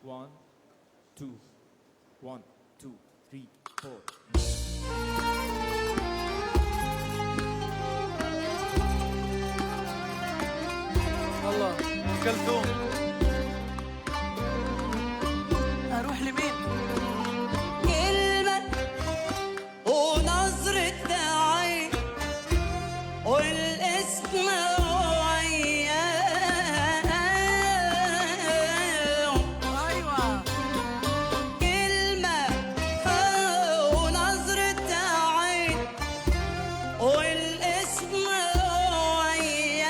1 2 1 2 3 4 الله كلثوم. اروح لمين؟ كلمة ونظرة عين والاسم وياه. ايوه كلمة ونظرة عين والاسم وياه.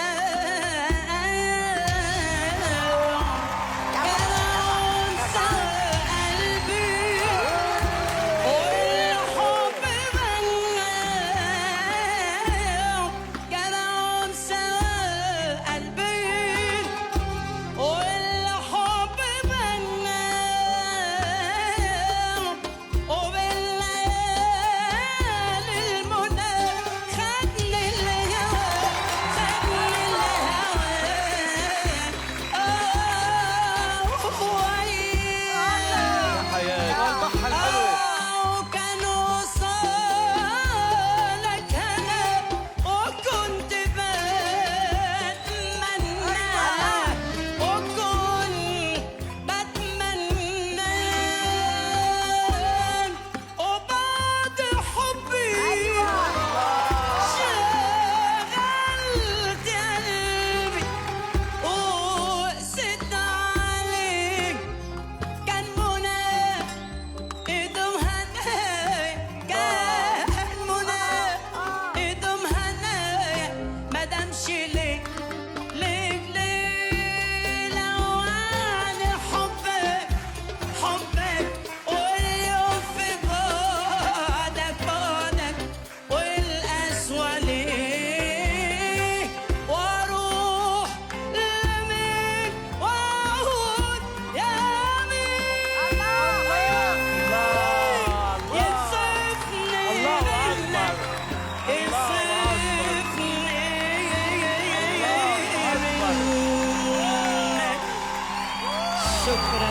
شكرا.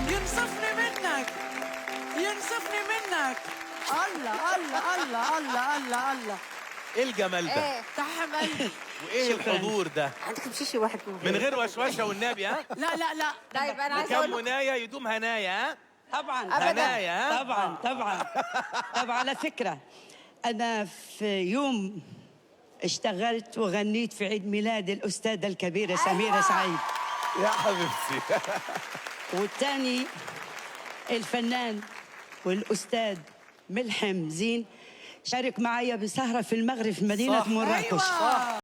ينصفني منك ينصفني منك. الله الله الله الله الله الله. ايه الجمال ده؟ ايه تحمل. وايه الحضور ده؟ عندكم شيشي واحد من غير وشوشه والنبي ها؟ لا لا لا. طيب انا عايزه كم اقول لكم منايا يدوم هنايا ها؟ طبعا أبداً. هنايا ها؟ طبعا طبعا. طبعا على فكره انا في يوم اشتغلت وغنيت في عيد ميلاد الاستاذه الكبيره سميره سعيد، يا حبيبتي. والثاني الفنان والاستاذ ملحم زين شارك معي بسهره في المغرب في مدينه صح. مراكش. أيوة.